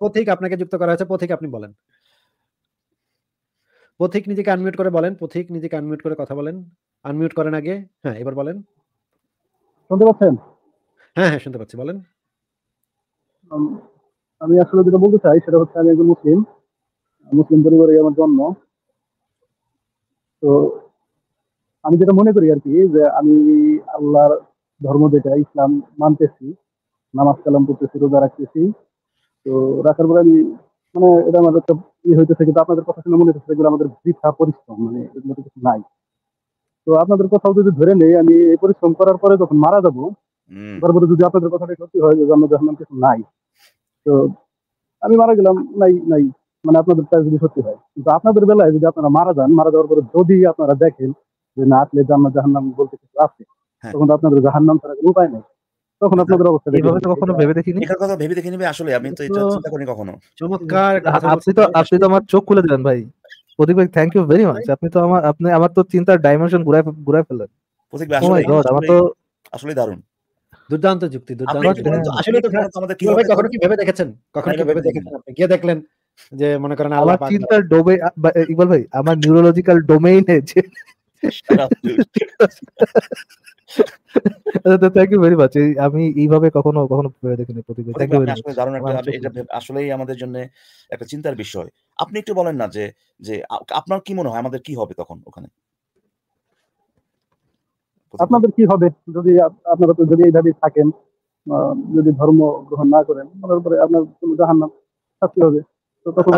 পথিক আপনাকে যুক্ত করা হয়েছে। পথিক আপনি বলেন। পথিক নিজেকে আনমিউট করে বলেন। পথিক নিজেকে আনমিউট করে কথা বলেন। আনমিউট করেন আগে। হ্যাঁ, এবার বলেন। শুনতে পাচ্ছেন? হ্যাঁ, হ্যাঁ, শুনতে পাচ্ছি। বলেন। আমি আসলে যেটা বলতে চাই সেটা হচ্ছে আমি একজন মুসলিম। মুসলিম পরিবারে আমার জন্ম। তো আমি যেটা মনে করি আর কি যে আমি আল্লাহর ধর্ম যেটা ইসলাম মানতেছি, নামাজ কালাম করতেছি, রোজা রাখতেছি। তো রাখার পরে আমি মানে এটা আমার একটা হইতেছে, কিন্তু আপনাদের কথা শুনে মনে হচ্ছে এগুলো আমাদের বৃথা পরিশ্রম, মানে এগুলো তো কিছু নাই। তো আপনাদের কথাও যদি ধরে নেই, আমি এই পরিশ্রম করার পরে যখন মারা যাবো, তারপরে যদি আপনাদের কথাটা সত্যি হয় যে জান্নাত জাহান্নাম কিছু নাই, তো আমি মারা গেলাম, নাই নাই, মানে আপনাদের চাই যদি সত্যি হয়। কিন্তু আপনাদের বেলায় যদি আপনারা মারা যান, মারা যাওয়ার পরে যদি আপনারা দেখেন যে না আসলে জান্নাত জাহান্নাম বলতে কিছু আছে, তখন তো আপনাদের জাহান্নাম ছাড়া কোনো উপায় নেই। তখন আপনাদের অবস্থা দেখে এইভাবে তো কখনো ভেবে দেখিনি। এটার কথা ভেবে দেখিনি ভাই, আসলে আমি তো এটা চিন্তা করিনি কখনো। চমৎকার কথা আপনি বলছেন তো ভাই। আমার চোখ খুলে দিলেন ভাই। প্রদীপ ভাই, থ্যাংক ইউ ভেরি মাচ। আপনি তো আমার তো চিন্তার ডাইমেনশন ঘুরায় ফেললেন। প্রতীক ভাই ও মাই গড, আমার তো আসলে দারুণ। দুর্দান্ত যুক্তি, আপনি দুর্দান্ত একটু বলেন তো, যুক্তি। আসলে তো বলেন তো আমাদের কি ইকবাল ভাই হবে কখনো কি ভেবে দেখেছেন? কখনো কি ভেবে দেখেছেন আপনি? গিয়ে দেখলেন যে মনে করেন আল্লাহ আমার পাক চিন্তার ডোমেইন, ইকবাল ভাই, আমার নিউরোলজিক্যাল ডোমেইনে যে থ্যাংক ইউ ভেরি মাচ। আমি এইভাবে কখনো ভেবে দেখিনি প্রদীপ ভাই। Thank you very much. আসলে দারুণ একটা, আমি এটা আসলেই আমাদের জন্য একটা চিন্তার বিষয়। আপনি একটু বলেন না যে যে আপনার কি মনে হয় আমাদের কি হবে তখন ওখানে? আপনাদের কি হবে যদি আপনারা তো যদি এইভাবেই থাকেন, যদি ধর্ম গ্রহণ না করেন, তারপরে আপনার কোনো জাহান্নাম শাস্তি হবে। তো তখন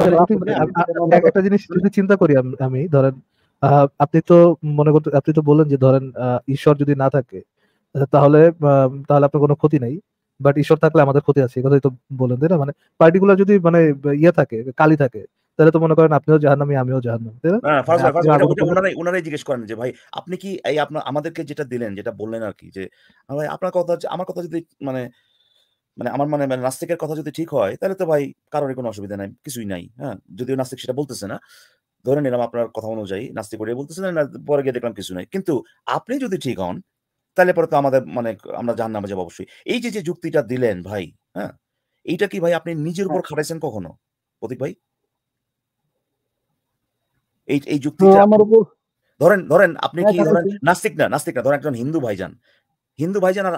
একটা জিনিস যদি চিন্তা করি আমি ধরেন, আপনি তো বললেন যে ধরেন ঈশ্বর যদি না থাকে তাহলে আপনার কোনো ক্ষতি নাই, বাট ঈশ্বর থাকলে আমাদের ক্ষতি আছে, এই কথাই তো বললেন, তাই না? মানে পার্টিকুলার যদি মানে ইয়ে থাকে, কালি থাকে, তাহলে তো মনে করেন আপনিও জাহান্নামী, আমিও জাহান্নামী, তাই না? ওনারাই জিজ্ঞেস করেন যে ভাই আপনি কি এই আপনার আমাদেরকে যেটা দিলেন, যেটা বললেন আর কি, যে ভাই আপনার কথা, আমার কথা যদি মানে মানে আমার মানে নাস্তিকের কথা যদি ঠিক হয়, তাহলে তো ভাই কারোর কোনো অসুবিধা নাই, কিছুই নাই। হ্যাঁ, যদিও নাস্তিক সেটা বলতেছে না, ধরে নিলাম আপনার কথা অনুযায়ী নাস্তিক ওটাই বলতেছে না, পরে গিয়ে দেখলাম কিছু নাই। কিন্তু আপনি যদি ঠিক হন, তাহলে পরে তো আমাদের মানে আমরা জাহান্নামে যাবো অবশ্যই। এই যে যুক্তিটা দিলেন ভাই, হ্যাঁ, এইটা কি ভাই আপনি নিজের উপর খাটাইছেন কখনো প্রতীক ভাই? এই যুক্তিটা আমার উপর ধরেন আপনি কি ধরেন নাস্তিক না, ধরেন একজন হিন্দু ভাইজান আর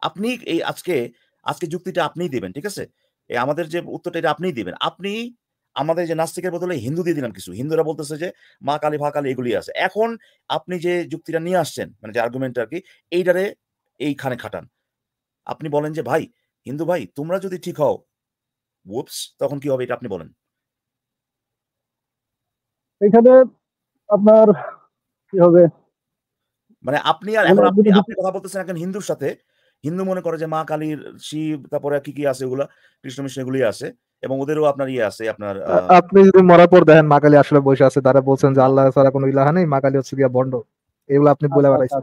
আপনি এই আজকে যুক্তিটা আপনিই দিবেন, ঠিক আছে? এই আমাদের যে উত্তরটা এটা আপনিই দিবেন। আপনি আমাদের যে নাস্তিকের বদলে হিন্দু দিয়ে দিলাম কিছু। হিন্দুরা বলতেছে যে মা কালী, ভা কালী এগুলি আছে। এখন আপনি যে যুক্তিটা নিয়ে আসছেন, মানে যে আর্গুমেন্ট আরকি, এইটারে এইখানে খাটান। আপনি বলেন যে ভাই, হিন্দু ভাই তোমরা যদি ঠিক হও, উপস তখন কি হবে এটা আপনি বলেন। এখানে আপনার কি হবে? মানে আপনি আর এখন আপনি কথা বলতেছেন একজন হিন্দুর সাথে। হিন্দু মনে করে যে মা কালীর, শিব, তারপরে কি আছে এগুলা, কৃষ্ণ মিষ্ণ এগুলি আছে, এবং ওদেরও আপনার ইয়ে আছে আপনার আপনি যদি মরার পর দেখেন মা কালী আসলে বসে আছে, তারা বলছেন যে আল্লাহ ছাড়া কোনো ইলাহা নেই, মা কালী হচ্ছে গিয়া ভণ্ড, এগুলো আপনি বলে বেড়াইছেন।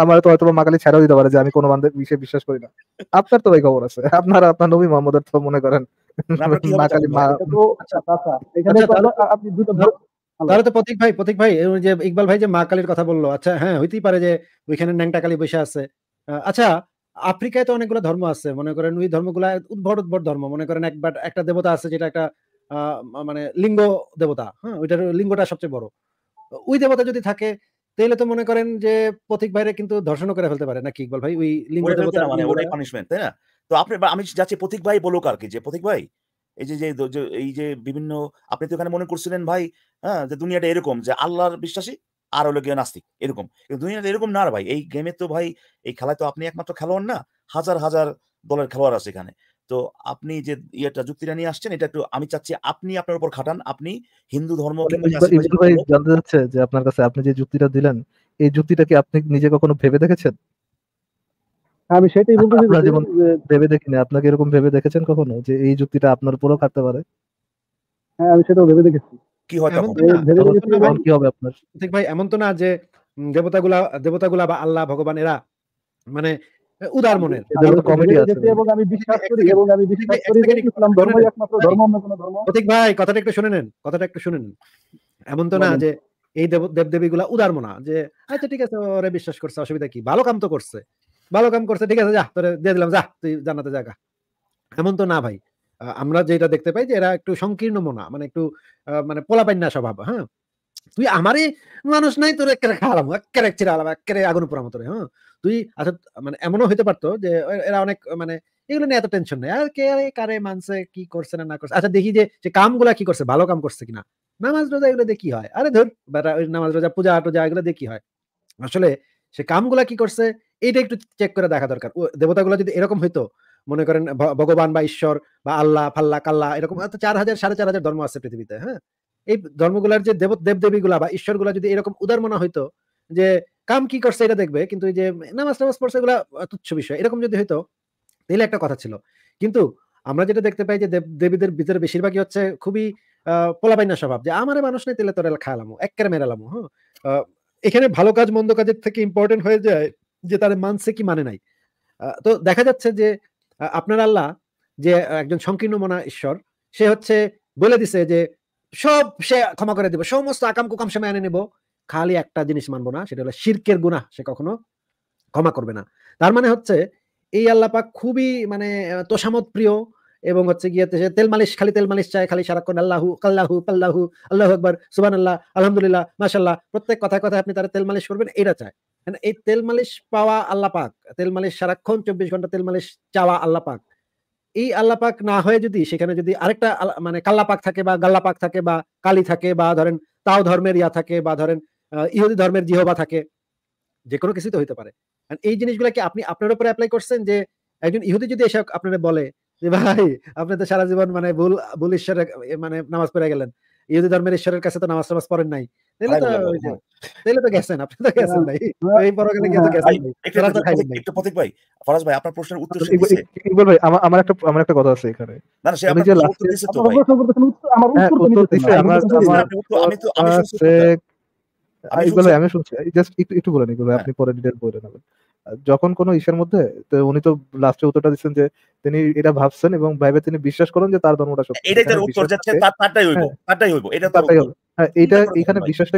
আমার তো হয়তো মা কালী ছেড়েও দিতে পারে যে আমি কোনো বান্ধব বিষয়ে বিশ্বাস করি না। আপনার তো ভাই খবর আছে, আপনার নবী মোহাম্মদের তো মনে করেন মা কালী মা। তাহলে তো প্রতীক ভাই ওই যে ইকবাল ভাই যে মা কালীর কথা বললো, আচ্ছা হ্যাঁ, হইতেই পারে যে ওইখানে ন্যাংটা কালী বসে আছে। আচ্ছা, আফ্রিকায় তো অনেকগুলো ধর্ম আছে, মনে করেন ওই ধর্মগুলা উদ্ভট ধর্ম, মনে করেন একটা দেবতা আছে যেটা একটা মানে লিঙ্গ দেবতা, হ্যাঁ, ওইটার লিঙ্গটা সবচেয়ে বড়। ওই দেবতা যদি থাকে, তাহলে তো মনে করেন যে প্রতীক ভাইরে কিন্তু ধর্ষণ করে ফেলতে পারে নাকি ইকবাল ভাই, ওই লিঙ্গ দেবতা, মানে ওটাই পানিশমেন্ট, তাই না? তো আমি যাচ্ছি প্রতীক ভাই বলুক আর কি, যে প্রতীক ভাই এই যে এই যে বিভিন্ন, আপনি তো এখানে মনে করছিলেন ভাই, হ্যাঁ, যে দুনিয়াটা এরকম যে আল্লাহর বিশ্বাসী আর হলো গিয়ে নাস্তিক এরকম। কিন্তু দুনিয়াটা এরকম না রে ভাই। এই গেমে তো ভাই, এই খেলায় তো আপনি একমাত্র খেলোয়াড় না, হাজার হাজার দলের খেলোয়াড় আছে এখানে। তো আপনি যে যুক্তিটা নিয়ে আসছেন, এটা একটু আমি চাচ্ছি আপনি আপনার উপর খাটান। আপনি হিন্দু ধর্ম ভাই জানতে চাচ্ছে যে আপনার কাছে আপনি যে যুক্তিটা দিলেন, এই যুক্তিটা কি আপনি নিজে কখনো ভেবে দেখেছেন? আমি সেটাই বলতে চাইছি, ভেবে দেখিনি। আপনাকে এরকম ভেবে দেখেছেন কখনো যে এই যুক্তিটা আপনার উপরও খাটতে পারে? হ্যাঁ, আমি সেটাও ভেবে দেখেছি। কি হয় তখন? কি হবে আপনার? ঠিক ভাই, এমন তো না যে দেবতাগুলা বা আল্লাহ ভগবান এরা মানে উদার মনের, কমিটি আছে, এবং আমি বিশ্বাস করি যে ইসলাম ধর্মই একমাত্র ধর্ম, অন্য কোনো ধর্ম। প্রতীক ভাই কথাটা একটু শুনে নেন। এমন তো না যে এই দেবদেবী গুলা উদার মনা, যে আচ্ছা ঠিক আছে ওরে বিশ্বাস করছে, অসুবিধা কি, ভালো কাম করছে, ঠিক আছে, যা তোরে দিয়ে দিলাম, যা তুই জান্নাতে জায়গা। এমন তো না ভাই। আমরা যেটা দেখতে পাই যে এরা একটু সংকীর্ণ মনা, মানে একটু মানে পোলাপাইন্না স্বভাব, হ্যাঁ? তুই আমারই মানুষ নাই, তোর এক্কেরে খাওয়ালাম, এক্কেরে চিরা আলাম, এক্কেরে আগুন পোড়ামো তোরে, হ্যাঁ? তুই আচ্ছা, মানে এমনও হইতে পারতো যে এরা অনেক মানে এগুলো নিয়ে এত টেনশন নেই। আর কে কারে মানছে, কি করছে না করছে। আচ্ছা দেখি যে সে কামগুলা কি করছে, ভালো কাম করছে কিনা। নামাজ রোজা এগুলো দিয়ে কি হয়? আরে ধুর বেটা, ওই নামাজ রোজা পূজা-টূজা এগুলো দিয়ে কি হয়? আসলে সে কামগুলা কি করছে এইটা একটু চেক করে দেখা দরকার। দেবতাগুলো যদি এরকম হইতো, মনে করেন ভগবান বা ঈশ্বর বা আল্লাহ, ফাল্লাহ, কাল্লা এরকম ৪,০০০ ৪,৫০০ ধর্ম আছে পৃথিবীতে, হ্যাঁ? এই ধর্মগুলার যে দেব-দেবীগুলা বা ঈশ্বরগুলা যদি এরকম উদার মনা হইতো যে কাম কি করছে এটা দেখবে, কিন্তু এই যে নামাজ-টামাজ পড়ছে এগুলা তুচ্ছ বিষয়। এরকম যদি হইতো তাইলে একটা কথা ছিল। কিন্তু আমরা যেটা দেখতে পাই যে দেবীদের ভিতরে বেশিরভাগই হচ্ছে খুবই পোলাপাইন্না স্বভাব, যে আমারে মানুষ নাই তাইলে তোরে খায়ালামু, এক্কেরে মেরালামু, হ্যাঁ? আ এখানে ভালো কাজ মন্দ কাজের থেকে ইম্পোর্টেন্ট হয়ে যায় যে তারে মানছে কি মানে নাই। তো দেখা যাচ্ছে যে আপনার আল্লাহ যে একজন সংকীর্ণ মনা ঈশ্বর, সে হচ্ছে বলে দিছে যে সব সে ক্ষমা করে দিবে। সমস্ত আকাম-কুকাম সে মেনে নিব। খালি একটা জিনিস মানব না, সেটা হলো শিরকের গুনাহ সে কখনো ক্ষমা করবে না। তার মানে হচ্ছে এই আল্লাহ পাক খুবই মানে তোষামোদ প্রিয়, এবং হচ্ছে গিয়ে সে তেল মালিশ, খালি তেল মালিশ চায়, খালি সারাক্ষণ আল্লাহু, কাল্লাহু, পাল্লাহু, আল্লাহু আকবার, সুবহানাল্লাহ, আলহামদুলিল্লাহ, মাশাআল্লাহ, প্রত্যেক কথায়, কথায় আপনি তারে তেল মালিশ করবেন এটা চায়। মানে এই তেল মালিশ পাওয়া আল্লাহ পাক, তেল মালিশ সারাক্ষণ ২৪ ঘন্টা তেল মালিশ চাওয়া আল্লাহ পাক। এই আল্লাহ পাক না হয়ে যদি সেখানে যদি আরেকটা মানে কাল্লা পাক থাকে বা গাল্লা পাক থাকে বা কালী থাকে বা ধরেন তাও ধর্মের ইয়া থাকে বা ধরেন ইহুদি ধর্মের জিহবা থাকে, যেকোনো কিছুই তো হইতে পারে। এই জিনিসগুলা কি আপনি আপনার উপরে এপ্লাই করছেন যে একজন ইহুদি যদি এসে আপনারে বলে যে, "ভাই আপনি তো সারা জীবন মানে ভুল ঈশ্বরের মানে নামাজ পড়ে গেলেন। ইহুদি ধর্মের ঈশ্বরের কাছে তো নামাজ-টামাজ পড়েন নাই।" তাইলে ভাই তো বললেন ভাই, ওই যে হ্যাঁ। তাইলে তো গেছেন, আপনি তো গেছেন ভাই। এই পরকালে গিয়ে তো হ্যাঁ, গেছেন ভাই ভাই। একটু ধরা একটু তো খাইলেন প্রতীক নাই। একটু প্রতীক ভাই, ফরাজ ভাই আপনার প্রশ্নের উত্তর সে ইকবাল দিছে। ইকবাল ভাই, আমার একটা কথা আছে এখানে। না, না, সে উনি আপনার যে প্রশ্নের উত্তর লাস্টে দিছে তো আপনারা ভাই। প্রশ্ন করতেছেন, আমার হ্যাঁ, উত্তর তো উত্তর নিতেছেন না। দিছে। ভাই আমি আমার উত্তর বলতেছি যে দিছেন আমার আপনি, উত্তর আমি শুনছি সে উত্তরটা। আমি ইকবাল শুনছি। ভাই, আমি শুনছি। জাস্ট একটু বলে নিই, হ্যাঁ, আপনি পরে ডিটেইল বলে নেবেন। যখন কোনো ইসের মধ্যে, তো উনি তো লাস্টে উত্তরটা দিচ্ছেন যে তিনি এটা ভাবছেন এবং ভাইবে তিনি বিশ্বাস করেন যে তার ধর্মটা সত্য। এটাই সেখানে তার উত্তর যাচ্ছে, বিশ্বাসটাকে, তারটাই হইব। হ্যাঁ, তারটাই হইব। এটা তার তারটাই উত্তর। হবে। হ্যাঁ, চিন্তা করে দেখেন এখানে ভাই। বিশ্বাসটা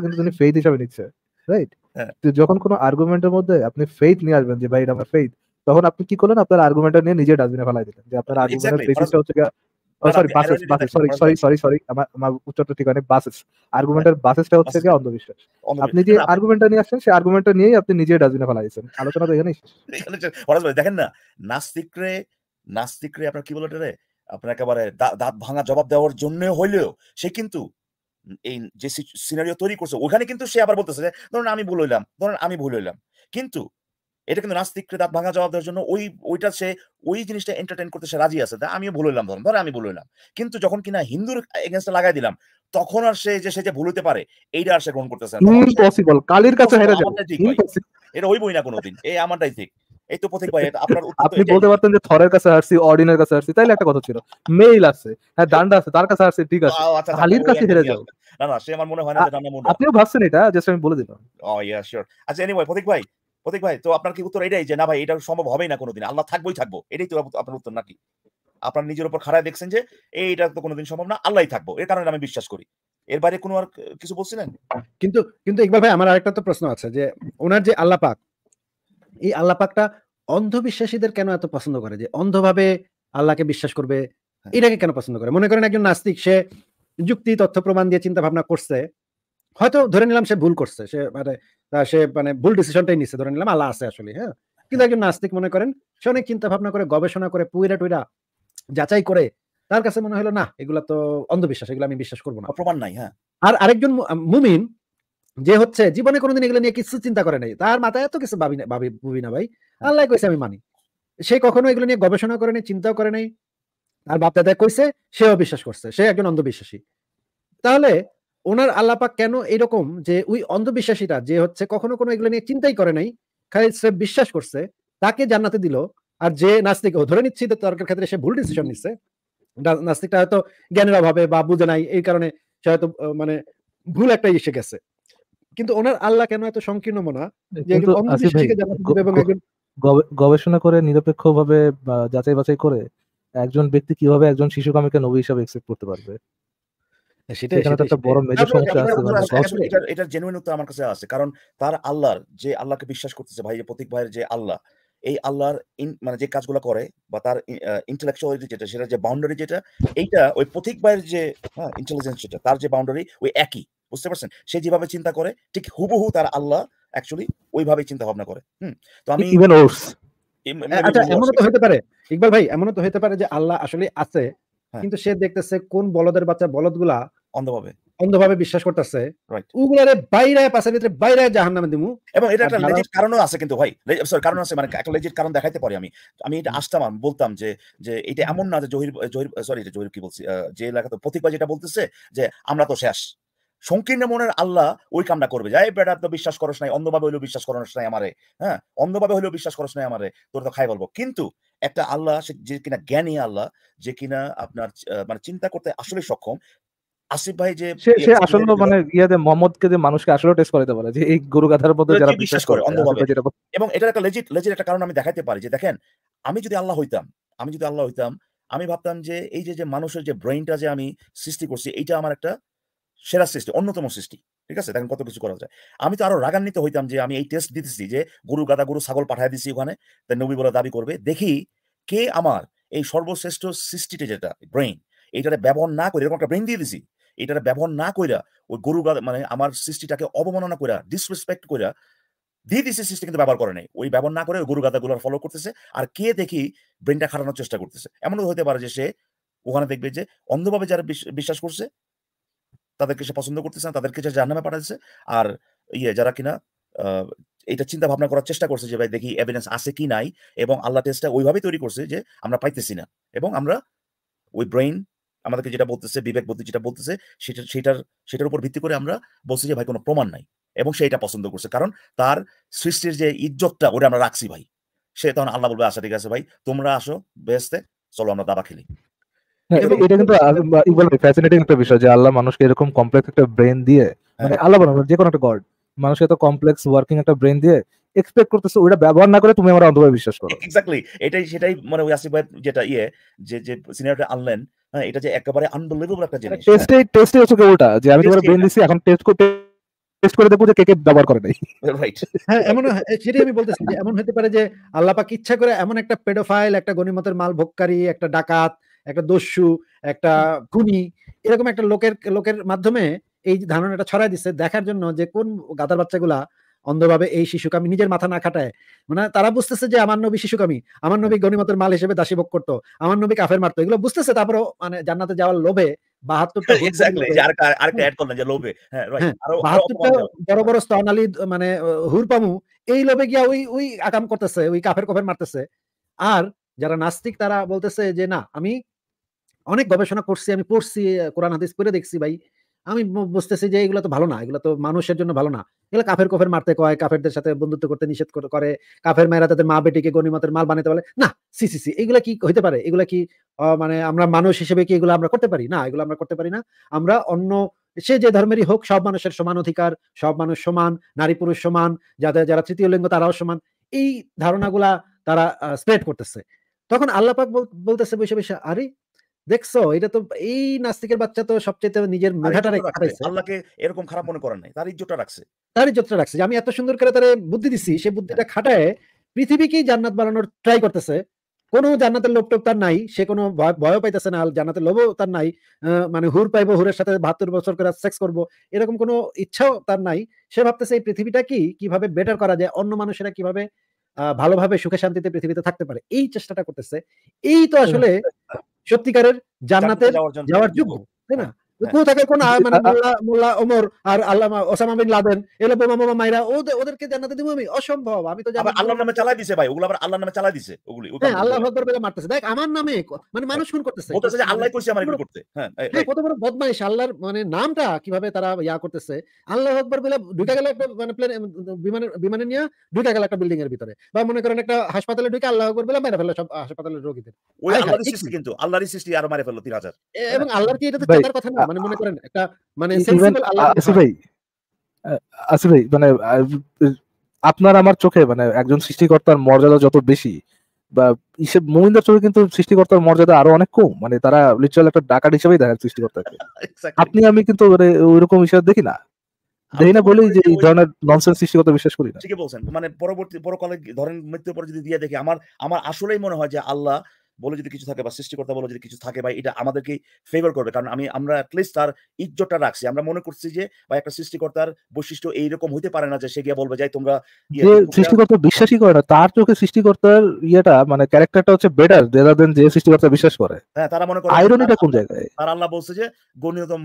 কিন্তু তিনি ফেইথ হিসাবে নিচ্ছে। রাইট? হ্যাঁ, তো যখন কোনো আর্গুমেন্টের মধ্যে আপনি ফেইথ নিয়ে আসবেন যে ভাই এটা আমার ফেইথ, তখন আপনি কি করলেন? আপনার আর্গুমেন্টটা নিয়ে নিজে ডাস্টবিনে ফেলাই দিলেন। যে আপনার আর্গুমেন্টের এক্সাক্টলি ফরাজ। বেসিসটা হচ্ছে গিয়ে, না, না, সরি, আপনি বাসেস, অ্যানালিটা দেখেন ফরাজ ভাই। সরি, আমার উচ্চারণটা ঠিক হয়নি। বাসেস। হ্যাঁ, আর্গুমেন্টের বাসেসটা হচ্ছে বাস গিয়ে অন্ধবিশ্বাস। আপনি অন্ধবিশ্বাস। যে না, না, আপনি আর্গুমেন্টটা নিয়ে আসছেন, সেই আর্গুমেন্টটা নিয়েই আপনি নিজে ডাস্টবিনে ফেলাই দিয়েছেন। আলোচনা তো এখানেই শেষ। এখানে ফরাজ ভাই দেখেন না, নাস্তিকরে নাস্তিকরে আপনার কি বলে এটারে? আপনার একেবারে দাঁত ভাঙা জবাব দেওয়ার জন্য হইলেও সে কিন্তু এই যে সিনারিও তৈরি করছে ওখানে কিন্তু সে আবার বলতেছে যে ধরুন আমি ভুল হইলাম। কিন্তু এটা কিন্তু নাস্তিককে দাঁত ভাঙা জবাব দেওয়ার জন্য ওইটা সে ওই জিনিসটা এন্টারটেইন করতে সে রাজি আছে। আমিও ভুল হইলাম, ধরেন আমি ভুল হইলাম। কিন্তু যখন কিনা হিন্দুর এগেইনস্ট এ লাগাই দিলাম, তখন আর সে যে ভুল হইতে পারে এইটা আর সে গ্রহণ করতেছে না। তখন সে ইম্পসিবল। কালির কাছে ইম্পসিবল, হেরে যাবে। আমারটাই ঠিক ভাই। ইম্পসিবল। এটা হইবই না কোনদিন। এই আমারটাই ঠিক। এই তো পথিক ভাই, আপনার উত্তর তো আপনি এটাই। বলতে পারতেন যে থরের কাছে হারছি, অডিনের কাছে হারছি, তাইলে একটা কথা ছিল। মেইল আছে, হ্যাঁ, ডান্ডা আছে, তার কাছে হারছি, ঠিক আছে। আচ্ছা, আচ্ছা, কালির ওই কাছে অ্যাঙ্গেল হেরে নিয়ে যাও। আসবেন। না, না, সে আমার মনে হয় না আ যে রান্না মুন্ডা। আপনিও ভাবছেন এটা, জাস্ট আমি বলে দিলাম। ইয়া সিউর। আচ্ছা এনিওয়ে পথিক ভাই তো আপনার কি উত্তর এটাই যে না ভাই এটা সম্ভব হবেই না কোনদিন। আল্লাহ থাকবো। এটাই তো আপনার উত্তর নাকি? আপনার নিজের উপর খাড়ায় দেখছেন যে এইটা তো কোনদিন সম্ভব না। আল্লাহই থাকবো। এর কারণে আমি বিশ্বাস করি। এর বাইরে কোনো আর কিছু বলছিলেন? কিন্তু কিন্তু ইকবাল ভাই, আমার আরেকটা তো প্রশ্ন আছে যে উনার যে আল্লাহ পাক, এই আল্লাহ পাকটা অন্ধবিশ্বাসীদের কেন এত পছন্দ করে? যে অন্ধভাবে আল্লাহকে বিশ্বাস করবে, হ্যাঁ, এটাকে কেন পছন্দ করে? মনে করেন একজন নাস্তিক, সে যুক্তি, তথ্য, প্রমাণ দিয়ে চিন্তা ভাবনা করছে। হয়তো ধরে নিলাম সে ভুল করছে। সে মানে ভুল ডিসিশনটাই নিচ্ছে। ধরে নিলাম আল্লাহ আছে আসলে, হ্যাঁ? কিন্তু হ্যাঁ। একজন নাস্তিক মনে করেন সে অনেক চিন্তা ভাবনা করে, গবেষণা করে, পুইরা-টুইরা যাচাই করে তার কাছে মনে হলো না, এগুলা তো অন্ধবিশ্বাস, এগুলো আমি বিশ্বাস করব না। প্রমাণ নাই। হ্যাঁ। আর আরেকজন মুমিন, যে হচ্ছে জীবনে কোনদিন এগুলো নিয়ে কিছু চিন্তা করে নাই। তার মাথায় এত কিছু ভাবি না ভাই। হ্যাঁ। আল্লাহ কইছে আমি মানি। সে কখনো এগুলো নিয়ে গবেষণা করে নাই, চিন্তাও করে নাই। তার বাপ দাদা কইছে, সেও বিশ্বাস করছে। সে একজন অন্ধবিশ্বাসী। তাহলে উনার আল্লাহ পাক কেন এরকম যে ওই অন্ধবিশ্বাসীটা, যে হচ্ছে কখনো কোনো এগুলো নিয়ে চিন্তাই করে নাই, খালি স্রেফ বিশ্বাস করছে, তাকে জান্নাতে দিল। আর যে নাস্তিক, ধরে নিচ্ছি যে তর্কের ক্ষেত্রে সে ভুল ডিসিশন নিচ্ছে। নাস্তিকটা হয়তো জ্ঞানের অভাবে বা বুঝে নাই, এই কারণে সে হয়তো মানে ভুল একটা এসে গেছে। কিন্তু ওনার আল্লাহ কেন এত সংকীর্ণ মনা যে কিন্তু একজন আসিফ ভাই, অন্ধবিশ্বাসীকে জান্নাতে দিবে এবং একজন গবেষণা করে নিরপেক্ষভাবে বা যাচাই বাছাই করে একজন ব্যক্তি কিভাবে একজন শিশু কামিকে নবী হিসাবে একসেপ্ট করতে পারবে? সেটাই, সেখানে তো সেটাই, একটা সেটাই। বড় মেজর তারপরে সমস্যা আপনার আছে। উত্তর মানে আছে। এটার জেনুইন উত্তর আমার কাছে আছে। কারণ তার আল্লাহর যে আল্লাহকে বিশ্বাস করতেছে ভাই, যে প্রতীক ভাইয়ের যে আল্লাহ, এই আল্লাহর মানে যে কাজগুলো করে বা তার ইন্টেলেকচুয়ালিটি যেটা, সেটা যে বাউন্ডারি যেটা, এইটা ওই পথিক ভাইয়ের যে ইন্টেলিজেন্স যেটা, তার যে বাউন্ডারি ওই একই, বুঝতে পারছেন? সে যেভাবে চিন্তা করে ঠিক হুবহু তার আল্লাহ অ্যাকচুয়ালি ওইভাবেই চিন্তা ভাবনা করে। তো আমি ইভেন ওর্স। আচ্ছা, এমনও তো হতে পারে ইকবাল ভাই, এমনও তো হতে পারে যে আল্লাহ আসলে আছে, কিন্তু সে দেখতেছে কোন বলদের বাচ্চা বলদগুলা অন্ধভাবে বিশ্বাস করতেছে, ওগুলারে বাইরে পাশের ভিতরে বাইরে জাহান্নামে দিমু। এবং এটা একটা লেজিট কারণও আছে কিন্তু ভাই, সরি কারণ আছে, মানে একটা লেজিট কারণ দেখাইতে পারি আমি এটা আসতাম, আমি বলতাম যে এটা এমন না যে জহির কি বলছি, যে এলাকাতে প্রতীক ভাই যেটা বলতেছে যে আমরা তো শেষ, সংকীর্ণ মনের আল্লাহ ওই কামটা করবে, যাই বেটা তো বিশ্বাস করস নাই, অন্ধভাবে হইলেও বিশ্বাস করস নাই আমারে, হ্যাঁ অন্ধভাবে হইলেও বিশ্বাস করস নাই আমারে, তোর তো খাই বলবো। কিন্তু একটা আল্লাহ যে কিনা জ্ঞানী আল্লাহ, যে কিনা আপনার মানে চিন্তা করতে আসলে সক্ষম, আসিফ ভাই যে সে আসলে মানে ইয়াতে মোহাম্মদকে যে মানুষকে আসলে টেস্ট করাইতে পারে যে এই গরু গাধার মধ্যে যারা বিশ্বাস করে অন্ধভাবে, এবং এটা একটা লেজিট একটা কারণ আমি দেখাইতে পারি যে দেখেন, আমি যদি আল্লাহ হইতাম আমি ভাবতাম যে এই যে মানুষের যে ব্রেইনটা যে আমি সৃষ্টি করছি, এইটা আমার একটা সেরা সৃষ্টি, অন্যতম সৃষ্টি, ঠিক আছে? দেখেন কত কিছু করা যায়। আমি তো আরো রাগান্বিত হইতাম যে আমি এই টেস্ট দিতেছি যে গরু গাদা গরু ছাগল পাঠায় দিছি ওখানে, তাই নবী বলে দাবি করবে, দেখি কে আমার এই সর্বশ্রেষ্ঠ সৃষ্টিটা যেটা ব্রেইন, এইটারে ব্যবহার না করে, এরকম একটা ব্রেইন দিয়ে দিছি, এটারে ব্যবহার না কইরা ওই গরু গাদা মানে আমার সৃষ্টিটাকে অবমাননা কইরা ডিসরেসপেক্ট কইরা দিয়ে দিছে, সৃষ্টি কিন্তু ব্যবহার করে নাই, ওই ব্যবহার না করে ওই গরু গাদাগুলোর ফলো করতেছে, আর কে দেখি ব্রেইনটা খাটানোর চেষ্টা করতেছে। এমনও হতে পারে যে সে ওখানে দেখবে যে অন্ধভাবে যারা বিশ্বাস করছে তাদেরকে সে পছন্দ করতেছে না, তাদেরকে সে জাহান্নামে পাঠাচ্ছে, আর যারা কিনা এটা চিন্তা ভাবনা করার চেষ্টা করছে যে ভাই দেখি এভিডেন্স আছে কি নাই, এবং আল্লাহ টেস্টটা ওইভাবেই তৈরি করছে যে আমরা পাইতেছি না, এবং আমরা ওই ব্রেইন আমাদেরকে যেটা বলতেছে, বিবেক বুদ্ধি যেটা বলতেছে, সেটার উপর ভিত্তি করে আমরা বলছি যে ভাই কোনো প্রমাণ নাই, এবং সে এটা পছন্দ করছে, কারণ তার সৃষ্টির যে ইজ্জতটা ওটা আমরা রাখছি ভাই। সে তখন আল্লাহ বলবে আচ্ছা ঠিক আছে ভাই, তোমরা আসো বেহেশতে, চলো আমরা দাবা খেলি। এটা কিন্তু ফ্যাসিনেটিং একটা বিষয় যে আল্লাহ মানুষকে এরকম কমপ্লেক্স একটা ব্রেন দিয়ে, মানে আল্লাহ যে কোনো একটা গড মানুষকে এত কমপ্লেক্স ওয়ার্কিং একটা ব্রেন দিয়ে এক্সপেক্ট করতেছে ওটা ব্যবহার না করে তুমি আমার অন্ধভাবে বিশ্বাস করো। এক্স্যাক্টলি, সেটাই মানে ওই আসিফ ভাই যেটা যে সিনিয়রটা আনলেন, হ্যাঁ এটা যে একেবারে আনবিলিভেবল একটা জিনিস। টেস্টে হচ্ছে ওটা যে আমি তোমার ব্রেন দিছি, এখন টেস্ট করে দেখবো যে কে ব্যবহার করে নাই। রাইট, হ্যাঁ এমন, সেটাই আমি বলতেছি যে এমন হতে পারে যে আল্লাহ পাক ইচ্ছা করে এমন একটা পেডোফাইল, একটা গনিমতের মাল ভোগকারী, একটা ডাকাত, একটা দস্যু, একটা খুনি, এরকম একটা লোকের মাধ্যমে এই ধারণাটা ছড়াই দিচ্ছে, দেখার জন্য যে কোন গাধার বাচ্চাগুলা অন্ধভাবে এই শিশুকামী নিজের মাথা না খাটায়, মানে তারা বুঝতেছে যে আমার নবী শিশুকামী, আমার নবী গনিমতের মাল হিসেবে দাসী ভোগ করতো, আমার নবী কাফের মারতো, এগুলো বুঝতেছে, তারপরেও মানে জান্নাতে যাওয়ার লোভে 72টা আরেকটা অ্যাড করলেন যে লোভে, হ্যাঁ রাইট, 72টা বড় বড় স্তনালী মানে হুরপামু, এই লোভে গিয়া ওই আকাম করতেছে, ওই কাফের মারতেছে। আর যারা নাস্তিক তারা বলতেছে যে না, আমি অনেক গবেষণা করছি, আমি পড়ছি, কোরআন হাদিস পড়ে দেখছি ভাই, আমি বুঝতেছি যে এগুলো তো ভালো না, এগুলো তো মানুষের জন্য ভালো না, এগুলো কাফের মারতে কয়, কাফেরদের সাথে বন্ধুত্ব করতে নিষেধ করে, কাফের মেয়েরা তাদের মা বেটিকে গনিমতের মাল বানাতে বলে না, সি এগুলা কি হইতে পারে? এগুলা কি মানে আমরা মানুষ হিসেবে কি এগুলো আমরা করতে পারি? না, এগুলো আমরা করতে পারি না। আমরা অন্য সে যে ধর্মেরই হোক, সব মানুষের সমান অধিকার, সব মানুষ সমান, নারী পুরুষ সমান, যারা তৃতীয় লিঙ্গ তারাও সমান, এই ধারণাগুলা তারা স্প্রেড করতেছে। তখন আল্লাহ পাক বলতেছে বসে আরে দেখছো, এটা তো এই নাস্তিকের বাচ্চা তো সবচেয়ে নিজের মেধাটারে খাটাইছে, আল্লাহকে এরকম খারাপ মনে করেন নাই, তার ইজ্জতটা রাখছে যে আমি এত সুন্দর করে তারে বুদ্ধি দিছি, সে বুদ্ধিটা খাটায় পৃথিবীকেই জান্নাত বানানোর ট্রাই করতেছে। কোনো জান্নাতের লোভ টোভ তার নাই, সে কোনো ভয় পাইতেছে না, জান্নাতের লোভও তার নাই, মানে হুর পাইবো, হুরের সাথে 72 বছর করে সেক্স করবো, এরকম কোনো ইচ্ছাও তার নাই। সে ভাবতেছে এই পৃথিবীটা কিভাবে বেটার করা যায়, অন্য মানুষেরা কিভাবে ভালোভাবে সুখে শান্তিতে পৃথিবীতে থাকতে পারে, এই চেষ্টাটা করতেছে। এই তো আসলে সত্যিকারের জান্নাতে যাওয়ার যোগ্য, তাই না? কোথাকার কোন মানে মোল্লা ওমর আর আল্লামা ওসামা বিন লাদেন এলো বোমা মাইরা ওদেরকে জান্নাতে দিব আমি? অসম্ভব। আমি তো আল্লাহর নামে চালাই দিছে ভাই, ওগুলো আবার আল্লাহর নামে চালাই দিছে, ওগুলি আল্লাহু আকবার বলে মারতেছে, দেখ আমার নামে, মানে মানুষ খুন করতেছে, বলতেছে যে আল্লাহই কইছে আমার এগুলো করতে। হ্যাঁ কত বড় বদমাইশ, আল্লাহর মানে নামটা কিভাবে তারা করতেছে। আল্লাহু আকবার বলে ঢুকে গেল একটা মানে প্লেন বিমানে নিয়ে ঢুকে গেল একটা বিল্ডিং এর ভিতরে, বা মনে করেন একটা হাসপাতালে ঢুকে আল্লাহু আকবার বলে মেরে ফেললো সব হাসপাতালের রোগীদের। ওই আল্লাহরই সৃষ্টি, কিন্তু আল্লাহরই সৃষ্টি আর মেরে ফেললো 3000। এবং আল্লাহর কি এটা তো চাঁদার কথা না? মানে মনে করেন একটা মানে সেন্সিবল আল্লাহ। আসিফ ভাই মানে আপনার আমার চোখে মানে একজন সৃষ্টিকর্তার মর্যাদা যত বেশি, বা মুমিনদের চোখে কিন্তু সৃষ্টিকর্তার মর্যাদা আরো অনেক কম, মানে তারা লিটারাল একটা ডাকাত হিসেবেই দেখেন সৃষ্টিকর্তাকে। আপনি আমি কিন্তু ওইরকম হিসাব দেখি না। দেখি না বলেই যে এই ধরনের ননসেন্স সৃষ্টিকর্তা বিশ্বাস করি না। ঠিকই বলছেন। মানে পরকালে ধরেন মৃত্যুর পরে যদি দিয়ে দেখি আমার আসলেই মনে হয় যে আল্লাহ বলে যদি কিছু থাকে বা সৃষ্টিকর্তা বলে যদি কিছু থাকে ভাই এটা আমাদেরকে ফেভার করবে। কারণ আমরা এট লিস্ট তার ইজ্জতটা রাখছি। আমরা মনে করছি যে ভাই একটা সৃষ্টিকর্তার বৈশিষ্ট্য এইরকম হইতে পারে না যে সে গিয়ে বলবে যাই তোমরা যে সৃষ্টিকর্তা বিশ্বাসই করে না তার চোখে সৃষ্টিকর্তার ইয়েটা মানে ক্যারেক্টারটা হচ্ছে বেটার রেদার দেন যে সৃষ্টিকর্তা বিশ্বাস করে। হ্যাঁ, তারা মনে করে আইরনিটা কোন জায়গায়? আর আল্লাহ বলছে যে গণিতম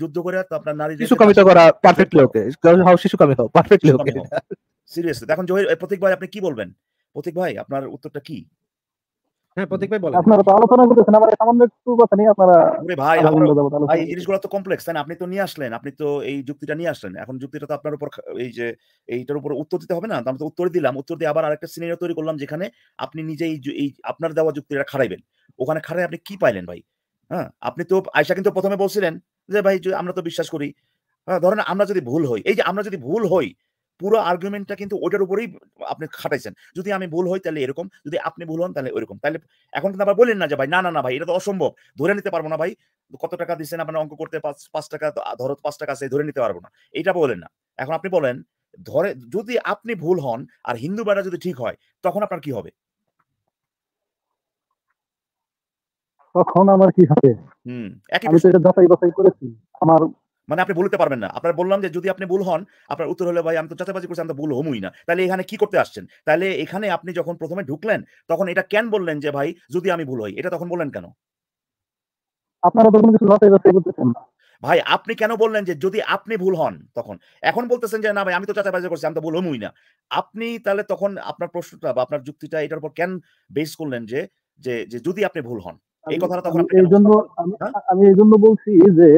যুদ্ধ করে তো আপনার নারী শিশুকামিতা করা পারফেক্টলি ওকে। হাও শিশুকামি হও পারফেক্টলি ওকে। সিরিয়াসলি এখন জহির প্রতীক ভাই আপনি কি বলবেন? প্রতীক ভাই আপনার উত্তরটা কি? হ্যাঁ, প্রতীক ভাই বলেন। আপনারা তো আলোচনা করতেছেন, আমার সামান্য একটু কথা নিয়ে আপনারা ভাই এই জিনিসগুলো তো কমপ্লেক্স তাই না? আপনি তো নিয়ে আসলেন, আপনি তো এই যুক্তিটা নিয়ে আসলেন। এখন যুক্তিটা তো আপনার উপর এই যে এইটার উপর উত্তর দিতে হবে না? তো আমি তো উত্তর দিলাম। উত্তর দিয়ে আবার আরেকটা সিনারিও তৈরি করলাম যেখানে আপনি নিজে এই আপনার দেওয়া যুক্তিটা খাড়াইবেন। ওখানে খাড়াই আপনি কি পাইলেন ভাই? হ্যাঁ, আপনি তো আয়েশা কিন্তু ১ম এ বলছিলেন যে ভাই আমরা তো বিশ্বাস করি। হ্যাঁ, ধরেন আমরা যদি ভুল হই, এই যে আমরা যদি ভুল হই, পুরো আর্গুমেন্টটা কিন্তু ওইটার উপরেই আপনি খাটাইছেন। যদি আমি ভুল হই তাহলে এরকম, যদি আপনি ভুল হন তাহলে ওইরকম। তাহলে এখন কিন্তু আবার বললেন না যে ভাই না ভাই এটা তো অসম্ভব। ধরে নিতে পারব না ভাই। কত টাকা দিছেন আপনার অঙ্ক করতে ৫ টাকা ধরো ৫ টাকা আছে ধরে নিতে পারব না। এইটা বলেন না। এখন আপনি বলেন যদি আপনি ভুল হন আর হিন্দু ভাইরা যদি ঠিক হয় তখন আপনার কি হবে? তখন আমার কি হবে? একই আমি তো এটা যাচাই বাছাই করেছি। আমার মানে আপনি বলতে পারবেন না। আপনার বললাম যে যদি আপনি ভুল হন, আপনার উত্তর হলো ভাই আমি তো যাচাই-বাছাই করছি আমি তো ভুল হমই না। তাহলে এখানে কি করতে আসছেন? তাহলে এখানে আপনি যখন ১ম এ ঢুকলেন তখন এটা কেন বললেন যে ভাই যদি আমি ভুল হই? এটা তখন বললেন কেন? আপনারা তো কোনো কিছু যাচাই বাছাই করতেছেন না। ভাই আপনি কেন বললেন যে যদি আপনি ভুল হন তখন? এখন বলতেছেন যে না ভাই আমি তো যাচাই-বাছাই করছি আমি তো ভুল হমই না। আপনি তাহলে তখন আপনার প্রশ্নটা বা আপনার যুক্তিটা এটার উপর কেন বেস করলেন যে যদি আপনি ভুল হন? এই কথাটা তখন আপনি কেন হ্যাঁ? আমি এইজন্য বলছি যে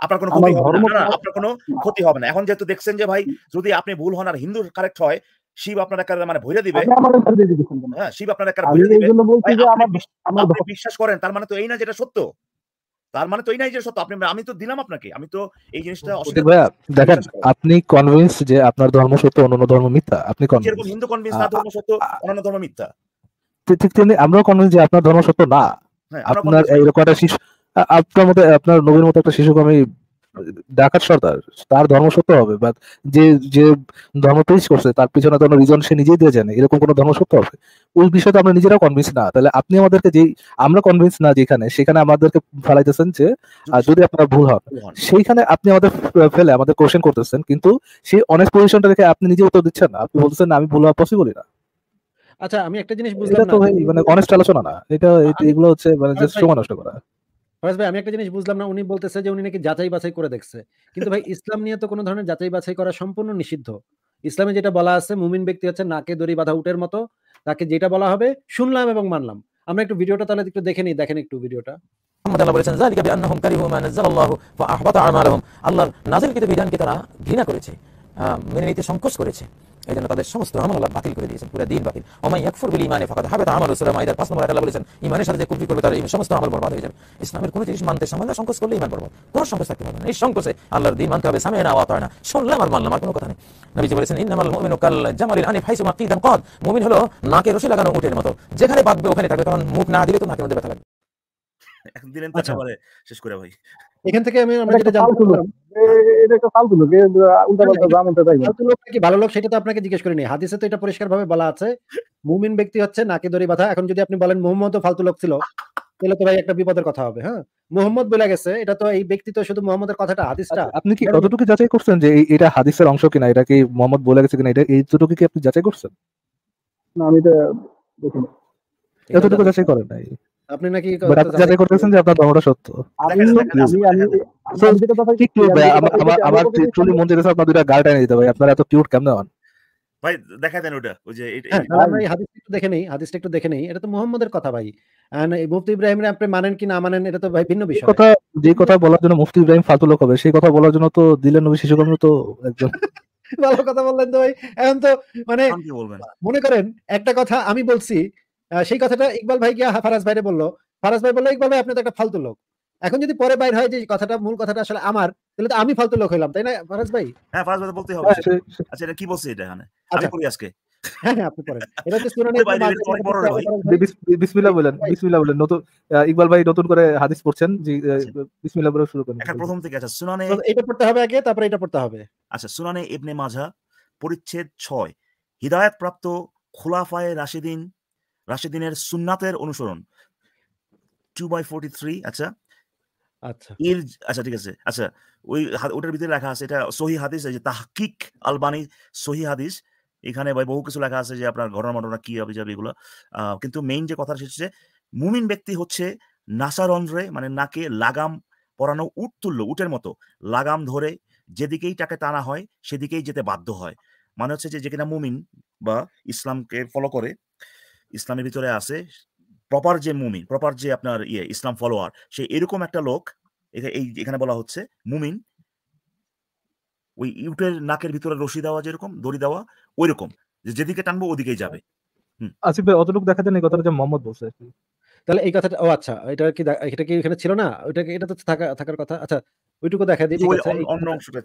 আপনার কোনো ক্ষতি হবে না। আপনার কোনো ক্ষতি হবে না। এখন যেহেতু দেখছেন যে ভাই যদি আপনি ভুল হন আর হিন্দু কারেক্ট হয়, শিব আপনার একেবারে মানে ভইরা দিবে। হ্যাঁ, শিব আপনার একেবারে ভইরা দিবে। ভাই আপনি বিশ্বাস করেন তার মানে তো এই না যে এটা সত্য। তার মানে তো এই না যে সত্য। আমি তো দিলাম আপনাকে। আমি তো এই জিনিসটা অস্বীকার ভাইয়া দেখেন আপনি কনভিন্স যে আপনার ধর্ম সত্য অন্যান্য ধর্ম মিথ্যা। আপনি কনভিন্স যেরকম হিন্দু কনভিন্স তার ধর্ম সত্য অন্যান্য ধর্ম মিথ্যা। ঠিক তেমনি আমরাও কনভিন্স যে আপনার ধর্ম সত্য না। আপনার এরকম একটা শিশু আপনার মতো আপনার নবীর মতো একটা শিশুকে আমি ডাকাত সর্দার তার ধর্ম সত্য হবে বাট যে ধর্ম পেশ করছে তার পিছনে তো রিজন সে নিজেই দিয়ে জানে এরকম কোন ধর্ম সত্য হবে ওই বিষয়টা আমরা নিজেরাও কনভিন্স না। তাহলে আপনি আমাদেরকে যে আমরা কনভিন্স না যেখানে সেখানে আমাদেরকে ফেলাইতেছেন যে যদি আপনারা ভুল হন সেইখানে আপনি আমাদের ফেলে আমাদের কোশ্চেন করতেছেন কিন্তু সেই অনেস্ট পজিশনটা রেখে আপনি নিজে উত্তর দিচ্ছেন না। আপনি বলতেছেন না আমি ভুল হওয়া পসিবলই না। আচ্ছা আমি একটা জিনিস বুঝলাম না মানে অনেস্ট আলোচনা না এটা এগুলো হচ্ছে মানে জাস্ট সময় নষ্ট করা। ফরাজ ভাই আমি একটা জিনিস বুঝলাম না উনি বলতেছে যে উনি নাকি যাচাই বাছাই করে দেখছে কিন্তু ভাই ইসলাম নিয়ে তো কোনো ধরনের যাচাই বাছাই করা সম্পূর্ণ নিষিদ্ধ। ইসলামে যেটা বলা আছে মুমিন ব্যক্তি হচ্ছে নাকে দড়ি বাঁধা উটের মতো তাকে যেটা বলা হবে শুনলাম এবং মানলাম। আমরা একটু ভিডিওটা তাহলে একটু দেখে নিই দেখেন একটু ভিডিওটা। আল্লাহ বলেছেন যালিকা বিআন্নাহুম কারিহু মা নাযালাল্লাহু ফাআহবাতা আমালুহুম আল্লাহর নাযিলকৃত বিধানকে তারা ঘৃণা করেছে মেনে নিতে সংকোচ করেছে এইজন্য তাদের সমস্ত আমল আল্লাহ বাতিল করে দিয়েছেন পুরো দিন বাতিল ওয়া মান ইয়াকফুর বিল ঈমানি ফাকাদ হাবাতা আমালুহু সূরা মাইদার 5 নম্বর আয়াতে আল্লাহ বলেছেন ঈমানের সাথে যে কুফরি করবে তার এই সমস্ত আমল বরবাদ হয়ে যাবে। ইসলামের কোনো জিনিস মানতে সামান্য সংকোচ করলে ঈমান বরবাদ কোনো সংকোচ থাকতে পারবে না। এই সংকোচে আল্লাহর দিন মানতে হবে সামি'না ওয়া আতা'না শুনলাম আর মানলাম আর কোনো কথা নেই। নবীজি বলেছেন ইন্নামাল মুমিনু কাল জামালিল আনিফ হাইসু মাকিদান কাদ মুমিন হলো নাকে রশি লাগানো উটের মতো যেখানে বাঁধবে ওখানে থাকবে কারণ মুখ না দিলে তো নাকের মধ্যে ব্যথা লাগবে। এখন দিলেন তো একেবারে শেষ করে ভাই। এখান থেকে আমরা যেটা জানতে পারলাম এটা একটা ফালতু লোক উল্টাপাল্টা জামাতে চাইবে ফালতু লোক কি ভালো লোক সেটা তো আপনাকে জিজ্ঞেস করিনি। হাদিসে তো এটা পরিষ্কারভাবে বলা আছে মুমিন ব্যক্তি হচ্ছে নাকে দড়ি বাঁধা। এখন যদি আপনি বলেন মুহাম্মদও ফালতু লোক ছিল তাহলে তো ভাই একটা বিপদের কথা হবে। হ্যাঁ মুহাম্মদ বলে গেছে এটা তো এই ব্যক্তি তো শুধু মুহাম্মদের কথাটা হাদিসটা আপনি কি কতটুকু যাচাই করছেন যে এটা হাদিসের অংশ কিনা এটা কি মুহাম্মদ বলে গেছে কিনা এটা এইটুকু কি আপনি যাচাই করছেন? না আমি এটা দেখিনি এতটুকু যাচাই করেন নাই আপনি নাকি যাচাই করতেছেন যে আপনার ধর্মটা সত্য। আমার ট্রুলি মন চাইছে আপনার দুইটা গাল টাইনে দিতে ভাই আপনারা এত কিউট কেমনে হন ভাই দেখা দেন ওটা ওই যে হাদিসটা একটু দেখে নেই এটা তো মুহাম্মদের কথা ভাই। মুফতি ইব্রাহিমরে আপনি মানেন কি না মানেন এটা তো ভাই ভিন্ন বিষয়। যে কথা বলার জন্য মুফতি ইব্রাহিম ফালতু লোক হবে সেই কথা বলার জন্য তো দিলেন নবী শিশু কর্মী তো একজন ভালো কথা বললেন তো ভাই। এখন তো মানে মনে করেন একটা কথা আমি বলছি সেই কথাটা ইকবাল ভাই গিয়া ফারাজ ভাইরে বললো। ফারাজ ভাই বললো ইকবাল ভাই আপনি তো একটা ফালতু লোক। এখন যদি পরে বাইর হয় যে কথাটা মূল কথাটা আসলে আমার তাহলে তো আমি ফালতু লোক হইলাম তাই না ফারাজ ভাই? হ্যাঁ ফারাজ ভাই বলতে হবে। আচ্ছা এটা কি বলছে এটা এখানে? আমি করি আজকে হ্যাঁ, হ্যাঁ, আপনি পড়েন। এটা হচ্ছে সুনানে ওরে ইবনে ভাই, মাজাহ এটা তো অনেক এটা বড় পড়তে রে ভাই। পারেন ভাই। বিসমিল্লাহ বলেন, ভাই, বিসমিল্লাহ বলেন। নতুন ইকবাল ভাই নতুন করে হাদিস পড়ছেন। জি, আচ্ছা, বিসমিল্লাহ বলে শুরু করেন। একটা প্রথম থেকে। আচ্ছা, সুনানে এটা পড়তে হবে আগে, তারপরে এটা পড়তে হবে। আচ্ছা, সুনানে ইবনে মাজাহ পরিচ্ছেদ ৬, হিদায়াতপ্রাপ্ত খুলাফায়ে রাশিদিনের সুন্নাতের অনুসরণ 2/43। আচ্ছা, আচ্ছা। আচ্ছা ঠিক আছে। আচ্ছা, ওটার ভিতরে লেখা আছে এটা সহিহ হাদিস, এই যে তাহকিক আলবানী সহিহ হাদিস। এখানে ভাই বহু কিছু লেখা আছে যে আপনার ঘটনা কি হবে যাবে এগুলো। কিন্তু মেইন যে কথা সেটা হচ্ছে মুমিন ব্যক্তি হচ্ছে নাসারন্ধ্রে মানে নাকে লাগাম পরানো উট তুল্য, উটের মতো লাগাম ধরে যেদিকেই তাকে টানা হয় সেদিকেই যেতে বাধ্য হয়। মানে হচ্ছে যে কিনা মুমিন বা ইসলামকে ফলো করে, ইসলামের ভিতরে আছে প্রপার যে মুমিন, প্রপার যে আপনার ইসলাম ফলোয়ার, সে এরকম একটা লোক। এখানে বলা হচ্ছে মুমিন ওই ইউটের নাকের ভিতরে রশি দেওয়া, যেরকম দড়ি দেওয়া, ওই রকম যেদিকে টানবো ওদিকেই যাবে। আসিফ ভাই অতটুকু দেখা দেন এই কথাটা যে মোহাম্মদ বলছে আর কি। তাহলে এই কথাটা আচ্ছা, এটা কি এখানে ছিল না? এটা তো থাকার কথা। আচ্ছা, ওইটুকু দেখা দিই, ঠিক ওই আছে। অন্য অংশটা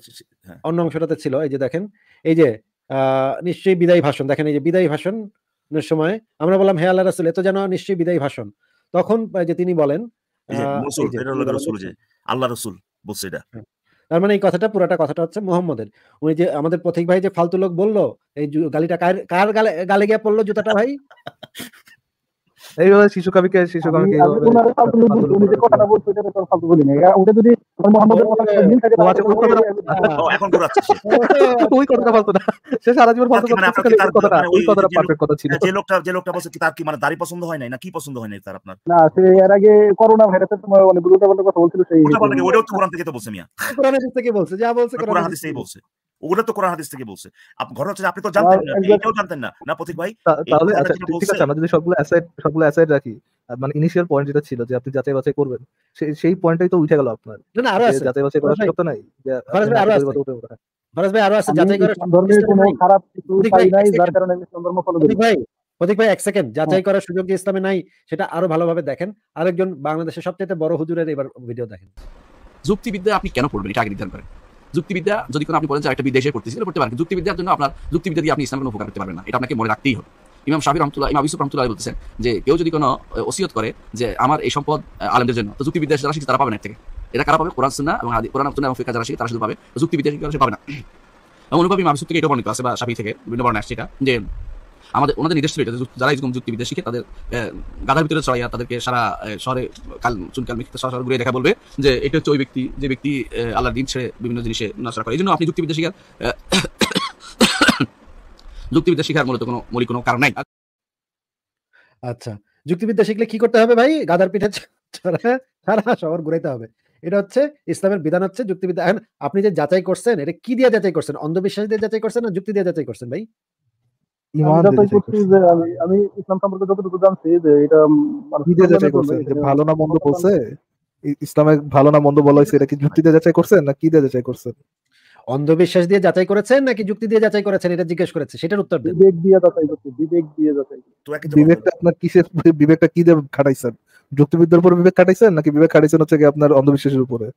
হ্যাঁ। অন্য অংশটাতে ছিল। এই যে দেখেন, এই যে নিশ্চয়ই বিদায়ী ভাষণ। দেখেন এই যে বিদায়ী ভাষণের সময় আমরা বললাম, হে আল্লাহ রাসূল, এ তো যেন নিশ্চয়ই বিদায়ী ভাষণ। তখন যে তিনি বলেন, এই যে রসুল, এই যে এটা হলো রসুল, যে আল্লাহ রসুল বলছে এটা। তার মানে এই পুরাটা কথাটা হচ্ছে মুহাম্মদের। ওই যে আমাদের পথিক ভাই যে ফালতু লোক বলল, এই গালিটা কার গালে গিয়ে পড়লো জুতাটা ভাই? এইভাবে শিশু কামিকে আমি এইভাবে ওনারে ফালতু লোক বলছি, উনি যে কথাটা বলছে ওটা তো ফালতু বলি নাই। ওটা যদি মুহাম্মদের কথার সাথে মিল থাকে ও আচ্ছা, ওই কথাটা এখন ঘুরাচ্ছে সে। ওই কথাটা ফালতু না। সে সারা জীবন ফালতু মানে করতেছে, আপনার কি খালি তার ওই কথাটা, মানে ওই কথাটা পারফেক্ট কথা ছিল। যে লোকটা বলছে কি তার কি মানে দাড়ি পছন্দ হয় নাই না কি পছন্দ হয় নাই তার আপনার? না, সে এর আগে করোনা ভাইরাসের সময় অনেকগুলো উল্টাপাল্টা কথা বলছিল, সেই ওটা বলে ওটাও তো কোরআন থেকে তো বলছে মিয়া। কোরআন হাদিস থেকে বলছে, যা বলছে কোরআন কোরআন হাদিস হাদিস থেকেই থেকে। বলছে। ওগুলো তো কোরআন হাদিস থেকে বলছে। ঘটনা হচ্ছে যে আপনি তো জানতেন না, আপনি এটাও জানতেন না না পথিক ভাই? এই তাহলে কথাটা আচ্ছা যেটা ঠিক বলছে আছে, আমরা যদি সবগুলো অ্যাসাইড রাখি, মানে ইনিশিয়াল পয়েন্ট যেটা ছিল যে আপনি যাচাই বাছাই করবেন, সেই পয়েন্টটাই তো উঠে গেল আপনার। না, আরো আছে। যাচাই বাছাই করার সুযোগ তো নাই যে ফারাজ আপনি ভাই আরো নাকি আছে। দড়ি বাঁধা উঠে। ফারাজ ভাই আরো আছে, আমি যাচাই করার ইসলাম ধর্মে কোনো নাই। খারাপ কিছু পথিক পাই ভাই নাই, এক যার সেকেন্ড, কারণে আমি ইসলাম ধর্ম ফলো করি। পথিক ভাই এক সেকেন্ড, যাচাই করার সুযোগ যে ইসলামে নাই সেটা আরো ভালোভাবে দেখেন। আরেকজন বাংলাদেশের সবচেয়ে বড় হুজুরের এবার ভিডিও দেখেন। যুক্তিবিদ্যা আপনি কেন পড়বেন এটা আগে নির্ধারণ করেন। যুক্তিবিদ্যা যদি কোনো আপনি বলেন যে একটা বিদেশে পড়তেছি, পড়তে পারেন। যুক্তিবিদ্যার জন্য আপনার যুক্তিবিদ্যা দিয়ে আপনি ইসলামের কোনো উপকার করতে পারবেন না, এটা আপনাকে মনে রাখতেই হবে। ইমাম ইউসুফ রহমতুল্লাহ বলতেছেন যে কেউ যদি কোনো ওসিয়ত করে যে আমার এই সম্পদ আলেমদের জন্য, তো যুক্তিবিদ্যা যারা শিখছে তারা পাবে না থেকে। এটা কারা পাবে? কোরআন সুন্নাহ এবং ফিকহ যারা শিখে তারা শুধু পাবে, যুক্তিবিদ্যা সে পাবে না। অনুভবী ইমাম ইউসুফ থেকে এটা বর্ণিত আছে বা শাফি থেকে বিভিন্ন বর্ণনা আসছে এটা, যে ওনাদের নির্দেশ ছিল এটা, যারা এরকম যুক্তিবিদ্যা শিখে তাদের গাধার ভিতরে ছড়াইয়া তাদেরকে সারা শহরে চুনকাল মিথ্যা শহর ঘুরে দেখা বলবে যে এটা হচ্ছে ওই ব্যক্তি যে ব্যক্তি আল্লাহর দিন ছেড়ে বিভিন্ন জিনিসে নষ্ট করে। এই জন্য আপনি যুক্তিবিদ্যা শিখার মূলত মৌলিক কোনো কারণ নাই। আচ্ছা, যুক্তিবিদ্যা শিখলে কি করতে হবে ভাই? গাধার পিঠে সারা শহর ঘুরাইতে হবে। এটা হচ্ছে ইসলামের বিধান, হচ্ছে যুক্তিবিদ্যা। এখন আপনি যে যাচাই করছেন, এটা কি দিয়ে যাচাই করছেন? অন্ধবিশ্বাস দিয়ে যাচাই করছেন না যুক্তি দিয়ে যাচাই করছেন ভাই? আমি যাচাই করছি যে আমি ইসলাম সম্পর্কে যতটুকু জানছি যে এটা কি দিয়ে যাচাই করছেন যে ভালো না মন্দ বলছে, ইসলামে ভালো না মন্দ বলা হয়েছে, এটা কি যুক্তি দিয়ে যাচাই করছেন না কি দিয়ে যাচাই করছেন? অন্ধবিশ্বাস দিয়ে যাচাই করেছেন নাকি যুক্তি দিয়ে যাচাই করেছেন, এটা জিজ্ঞেস করেছে, সেটার উত্তর দেন। বিবেক দিয়ে যাচাই করছি, বিবেক দিয়ে যাচাই করছি। বিবেকটা আপনার কিসের, বিবেকটা কি দিয়ে খাটাইছেন? যুক্তিবিদ্যার উপর বিবেক খাটাইছেন নাকি বিবেক খাটাইছেন হচ্ছে কি আপনার অন্ধবিশ্বাসের উপরে?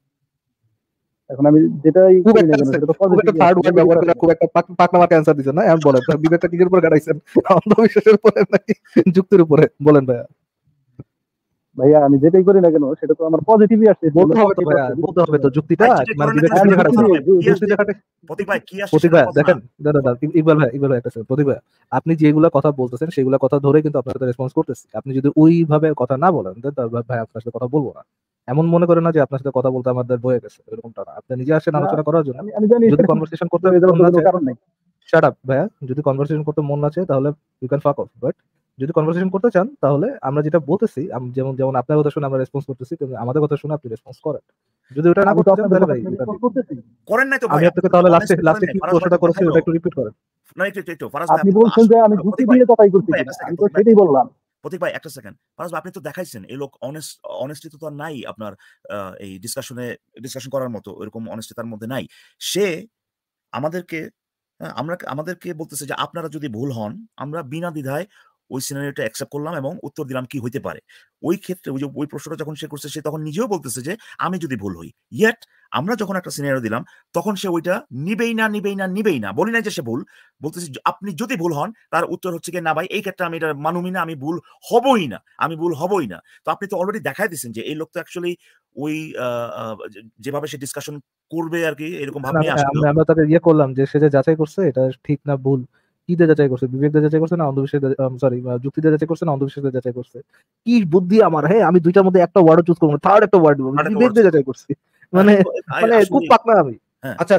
এখন আমি যেটাই করি না কেন সেটা তো পজিটিভ, থার্ড ওয়ার্ড ব্যবহার করে খুব একটা পাকনা মার্কা অ্যানসার দিছেন না। এখন বলেন বিবেকটা কিসের উপর খাটাইছেন? অন্ধবিশ্বাসের উপরে নাকি যুক্তির উপরে? বলেন ভাইয়া। ভাইয়া আমি যেটাই করি না কেন সেটা তো আমার পজিটিভই আসছে। বলতে হবে তো ভাইয়া, বলতে হবে তো যুক্তিটা মানে বিবেক কিসের খাটাইছেন? যুক্তিটা খাটে পথিক ভাই কি আসছে প্রতীক ভাই দেখেন, দাদা ইকবাল ভাই একটা সেকেন্ড। প্রতীক ভাই, আপনি যেগুলা কথা বলতেছেন সেগুলা কথা ধরে কিন্তু আপনার সাথে রেসপন্স করতেছি। আপনি যদি ওইভাবে কথা না বলেন তাহলে ভাই আপনার সাথে কথা বলবো না। এমন মনে করেন না যে আপনার সাথে কথা বলতে আমাদের বয়ে গেছে, এরকমটা না। আপনি নিজে আসেন আলোচনা করার জন্য। আমি জানি যদি কনভারসেশন করতে মন না চায়, কারণ নাই। শাট আপ ভাইয়া, যদি কনভারসেশন করতে মন না চায় তাহলে ইউ ক্যান ফাক অফ। বাট যদি কনভারসেশন করতে চান তাহলে আমরা যেটা বলতেছি, যেমন আপনার কথা শুনে আমরা রেসপন্স করতেছি, কিন্তু আমাদের কথা শুনে আপনি রেসপন্স করেন। যদি ওটা না করতে চান তাহলে ভাই করেন নাই তো ভাই। আমি আপনাকে তাহলে লাস্টে কি প্রশ্নটা করেছি ওটা একটু রিপিট করেন। না একটু ফারাজ ভাই, আপনি বলছেন যে আমি যুক্তি দিয়ে যাচাই করছি, আমি তো সেটাই বললাম। প্রতীক ভাই একটা সেকেন্ড, ফারাজ ভাই আপনি তো দেখাইছেন এই লোক অনেস্টি তো আর নাই আপনার এই ডিসকাশন করার মতো এরকম অনেস্টি তার মধ্যে নাই। সে আমাদেরকে বলতেছে যে আপনারা যদি ভুল হন আমরা বিনা দ্বিধায় ওই সিনারিওটা অ্যাকসেপ্ট করলাম এবং উত্তর দিলাম কি হইতে পারে। ওই ক্ষেত্রে ওই প্রশ্নটা যখন সে করছে, সে তখন নিজেও বলতেছে যে আমি যদি ভুল হই। ইয়েট আমরা যখন একটা সিনারিও দিলাম তখন সে ওইটা নিবেই না। বলি নাই যে সে ভুল, বলতেছি আপনি যদি ভুল হন তার উত্তর হচ্ছে কি না ভাই এই ক্ষেত্রে আমি এটা মানুমি না, আমি ভুল হবই না। তো আপনি তো অলরেডি দেখাই দিচ্ছেন যে এই লোক তো অ্যাকচুয়ালি ওই যেভাবে সে ডিসকাশন করবে আর কি এরকম ভাব নিয়ে আসলো। আমরা তাকে ইয়ে করলাম যে সে যে যাচাই করছে এটা ঠিক না ভুল, কি দিয়ে যাচাই করছে, বিবেক দিয়ে যাচাই করছে না অন্ধবিশ্বাস, সরি যুক্তি দিয়ে যাচাই করছে না অন্ধবিশ্বাস দিয়ে যাচাই করছে। কি বুদ্ধি আমার, হ্যাঁ আমি দুইটার মধ্যে একটা ওয়ার্ড চুজ করবো, থার্ড একটা ওয়ার্ড দিব, বিবেক দিয়ে যাচাই করছি। মানে খুব পাকনা আমি। আচ্ছা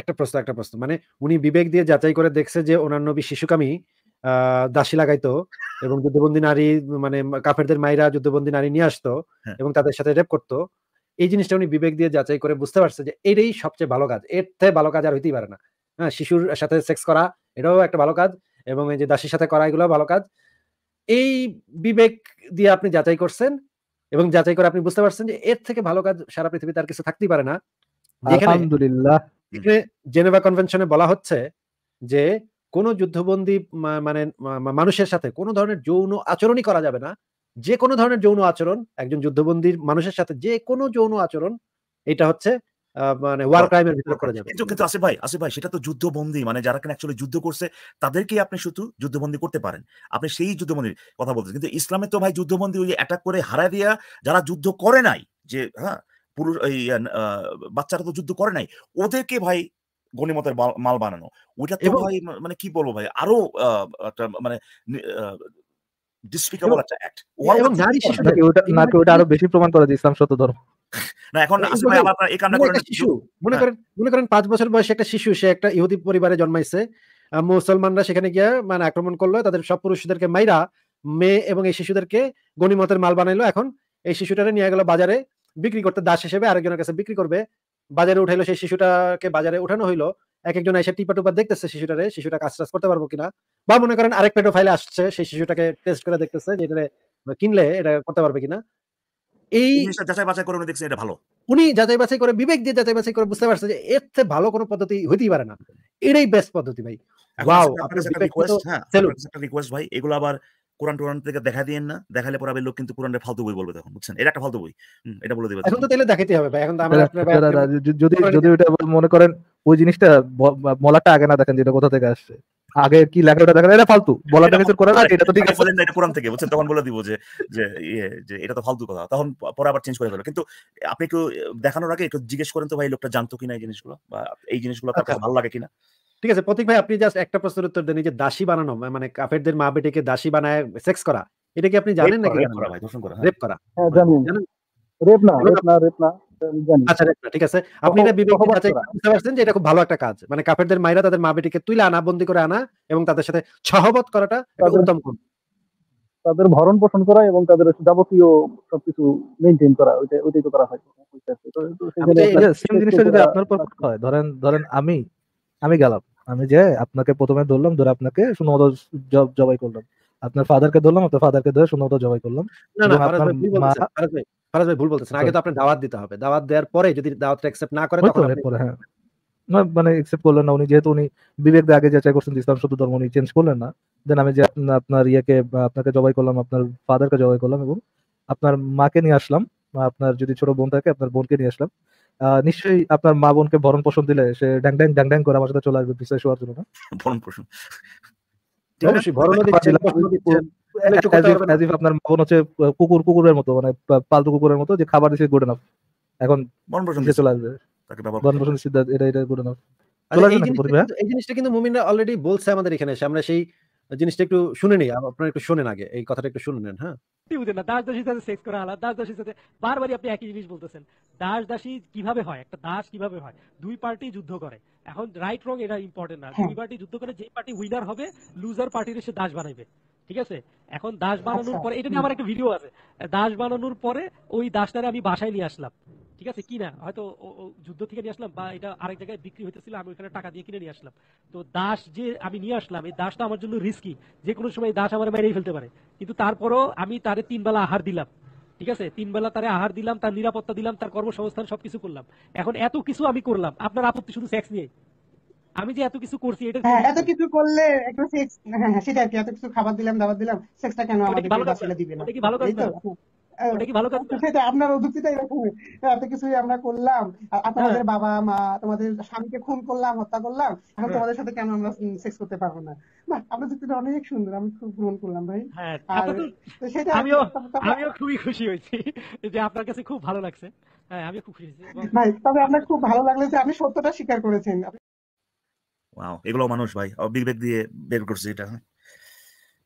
একটা প্রশ্ন, মানে উনি বিবেক দিয়ে যাচাই করে দেখছে যে ওনার নবী শিশুকামী দাসী লাগাইতো এবং যুদ্ধবন্দী নারী মানে কাফেরদের মাইরা যুদ্ধবন্দী নারী নিয়ে আসতো এবং তাদের সাথে রেপ করতো। এই জিনিসটা উনি বিবেক দিয়ে যাচাই করে বুঝতে পারছে যে এটাই সবচেয়ে ভালো কাজ, এর থেকে ভালো কাজ আর হইতেই পারে না। হ্যাঁ, শিশুর সাথে সেক্স করা এটাও একটা ভালো কাজ এবং এই যে দাসীর সাথে করা এগুলো ভালো কাজ। এই বিবেক দিয়ে আপনি যাচাই করছেন এবং যাচাই করে আপনি বুঝতে পারছেন যে এর থেকে ভালো কাজ সারা পৃথিবীতে আর কিছু থাকতেই পারে না। আলহামদুলিল্লাহ, এখানে জেনেভা কনভেনশনে বলা হচ্ছে যে কোন যুদ্ধবন্দী মানে মানুষের সাথে কোন ধরনের যৌন আচরণই করা যাবে না। যে কোনো ধরনের যৌন আচরণ একজন যুদ্ধবন্দীর মানুষের সাথে যে কোনো যৌন আচরণ এটা হচ্ছে মানে ওয়ার ক্রাইমের ভিতরে পড়ে যাবে। কিন্তু আসিফ ভাই সেটা তো যুদ্ধবন্দী, মানে যারা কিনা অ্যাকচুয়ালি যুদ্ধ করছে তাদেরকেই আপনি শুধু যুদ্ধবন্দী করতে পারেন। আপনি সেই যুদ্ধবন্দীর কথা বলতেছেন, কিন্তু ইসলামে তো ভাই যুদ্ধবন্দী ওই অ্যাটাক করে হারায় দিয়া যারা যুদ্ধ করে নাই, যে হ্যাঁ পুরুষ এই বাচ্চারা তো যুদ্ধ করে নাই, ওদেরকে ভাই গনিমতের মাল বানানো, ওইটা তো ভাই মানে কি বলবো ভাই আরো একটা মানে ডিসপিকেবল একটা অ্যাক্ট। এবং নারী শিশুদের নাকি ওটা আরো বেশি প্রমাণ করে যে ইসলাম সত্য ধর্ম। না এখন আসিফ ভাই আবার এই কামটা করেন। শিশু মনে করেন 5 বছর বয়সে একটা শিশু, সে একটা ইহুদি পরিবারে জন্মাইছে, মুসলমানরা সেখানে গিয়ে মানে আক্রমণ করলো, তাদের সব পুরুষদেরকে মাইরা মেয়ে এবং এই শিশুদেরকে গনিমতের মাল বানাইলো। এখন এই শিশুটারে নিয়ে গেল বাজারে বিক্রি করতে, দাস হিসেবে আরেকজনের কাছে বিক্রি করবে। বাজারে উঠাইলো, সেই শিশুটাকে বাজারে উঠানো হইলো, এক একজন এসে টিপা টুপা দেখতেছে শিশুটা কাজ টাজ করতে পারবো কিনা, বা মনে করেন আরেক পেডোফাইল আসছে, সেই শিশুটাকে টেস্ট করে দেখতেছে যে এটা কিনলে এটা করতে পারবে কিনা। এই যাচাই বাছাই করে উনি দেখছেন এটা ভালো, উনি যাচাই বাছাই করে বিবেক দিয়ে যাচাই বাছাই করে বুঝতে পারছে যে এর থেকে ভালো কোনো পদ্ধতি হইতেই পারে না, এটাই বেস্ট পদ্ধতি ভাই। ওয়াও, একটা রিকোয়েস্ট ভাই, এগুলো আবার কোরআন থেকে দেখা দিয়েন না, দেখালে পরে লোক কিন্তু কোরআনের ফালতু বই বলবে তখন, বুঝছেন? এটা একটা ফালতু বই, এটা বলে দিবেন। এখন তো তাহলে দেখাইতে হবে ভাই, এখন তো আমরা যদি ওটা মনে করেন ওই জিনিসটা মলাটা আগে না দেখেন যেটা কোথা থেকে আসছে, আগে কি লেখা ওটা দেখেন, এটা ফালতু বলাটা কিছু করে না, এটা তো ঠিক আছে এটা কোরআন থেকে, বুঝছেন? তখন বলে দিব যে যে এটা তো ফালতু কথা, তখন পরে আবার চেঞ্জ করে ফেলো। কিন্তু আপনি একটু দেখানোর আগে একটু জিজ্ঞেস করেন তো ভাই লোকটা জানতো কিনা এই জিনিসগুলো, বা এই জিনিসগুলো তার কাছে ভালো লাগে কিনা। ঠিক আছে প্রতীক ভাই, আপনি জাস্ট একটা প্রশ্নের উত্তর দেন, যে দাসী বানানো মানে কাফেরদের মা বেটিকে দাসী বানায় সেক্স করা, এটা কি আপনি জানেন নাকি? রেপ করা ভাই, ধর্ষণ করা। রেপ করা, হ্যাঁ জানি। রেপ না জানি। আচ্ছা রেপ না, ঠিক আছে। আপনি এটা বিবেক দিয়ে যাচাই করে বুঝতে পারছেন যে এটা খুব ভালো একটা কাজ, মানে কাফেরদের মাইরা তাদের মা বেটিকে তুলে আনা, বন্দী করে আনা এবং তাদের সাথে সহবত করাটা উত্তম গুণ। তাদের ভরণ পোষণ করা এবং তাদের যাবতীয় সবকিছু মেইনটেইন করা, ওইটাই তো করা হয়। সেম জিনিসটা যদি আপনার পর হয়, ধরেন আমি গেলাম, আমি যে আপনাকে প্রথমে ধরলাম, ধরে আপনাকে সুন্নত জবাই করলাম, আপনার ফাদারকে ধরলাম, আপনার ফাদারকে ধরে সুন্নত জবাই করলাম। না না ফারাজ ভাই ভুল বলতেছেন, আগে তো আপনি দাওয়াত দিতে হবে, দাওয়াত দেওয়ার পরে যদি দাওয়াতটা অ্যাকসেপ্ট না করে তখন পরে হ্যাঁ না মানে অ্যাকসেপ্ট করলেন না উনি, যেহেতু উনি বিবেক দিয়ে আগে যাচাই করছেন ইসলাম সত্য ধর্ম, উনি চেঞ্জ করলেন না। দেন আমি যে আপনার ইয়েকে আপনাকে জবাই করলাম, আপনার ফাদারকে জবাই করলাম এবং আপনার মাকে নিয়ে আসলাম, আপনার যদি ছোট বোন থাকে আপনার বোনকে নিয়ে আসলাম, নিশ্চয়ই আপনার মা বোনকে ভরণ পোষণ দিলে সে ড্যাং ড্যাং করে আমার সাথে চলে আসবে বিছানায় শোয়ার জন্য, না? ভরণ পোষণ আপনার মা বোন হচ্ছে কুকুরের মতো, মানে পালতু কুকুরের মতো, যে খাবার দিচ্ছে গুড এনাফ, এখন চলে আসবে ভরণ পোষণ, এটা গুড এনাফ। এই জিনিসটা কিন্তু মুমিনরা অলরেডি বলছে আমাদের এখানে, আমরা সেই জিনিসটা একটু শুনে নিই, আপনারা একটু শুনেন, আগে এই কথাটা একটু শুনে নেন। হ্যাঁ, দাস দাসীর সাথে সেক্স করা আলাদা, দাস দাসীর সাথে বারবারই আপনি একই জিনিস বলতেছেন। দাস দাসী কিভাবে হয়, একটা দাস কিভাবে হয়? দুই পার্টি যুদ্ধ করে, এখন রাইট রং এটা ইম্পর্টেন্ট না, দুই পার্টি যুদ্ধ করে, যে পার্টি উইনার হবে লুজার পার্টির সে দাস বানাইবে, ঠিক আছে? এখন দাস বানানোর পরে, এটা নিয়ে আমার একটা ভিডিও আছে, দাস বানানোর পরে ওই দাসটারে আমি বাসায় নিয়ে আসলাম, ঠিক আছে কিনা, হয়তো যুদ্ধ থেকে নিয়ে আসলাম বা এটা আরেক জায়গায় বিক্রি হইতেছিল, আমি ওখানে টাকা দিয়ে কিনে নিয়ে আসলাম। তো দাস যে আমি নিয়ে আসলাম, এই দাসটা আমার জন্য রিস্কি, যে কোনো সময় দাস আমার মেরেই ফেলতে পারে, কিন্তু তারপরও আমি তারে 3 বেলা আহার দিলাম, ঠিক আছে? 3 বেলা তারে আহার দিলাম, তার নিরাপত্তা দিলাম, তার কর্মসংস্থান সবকিছু করলাম। এখন এত কিছু আমি করলাম, আপনার আপত্তি শুধু সেক্স নিয়ে? আমি যে এত কিছু করছি এটা হ্যাঁ এত কিছু করলে একটা সেক্স, হ্যাঁ সেটা আর কি, এত কিছু খাবার দিলাম দাবার দিলাম, সেক্সটা কেন ওটা কি আমাদেরকে ভালো কাজ না? বাঁচিয়ে দিবে না? ওটা কি ভালো কাজ এই না? তো ওটা কি ভালো কাজ না? সেটা আপনার যুক্তিটা এরকম, এত কিছুই আমরা করলাম, আর হ্যাঁ তোমাদের বাবা মা তোমাদের স্বামীকে খুন করলাম, হত্যা করলাম, এখন হ্যাঁ তোমাদের সাথে কেন আমরা সেক্স করতে পারবো না? বাহ, আপনার যুক্তিটা অনেক সুন্দর, আমি খুব গ্রহণ করলাম ভাই। হ্যাঁ আর আপনার তো তো সেটা আর কি, আমিও তবে আমিও খুবই খুশি হয়েছি যে আপনার কাছে খুব ভালো লাগছে। হ্যাঁ আমিও খুব খুশি হয়েছি এবং ভাই, তবে আপনার খুব ভালো লাগলো যে আপনি সত্যটা স্বীকার করেছেন। ওয়াও, এগুলো মানুষ ভাই বিবেক দিয়ে বের করছে এটা।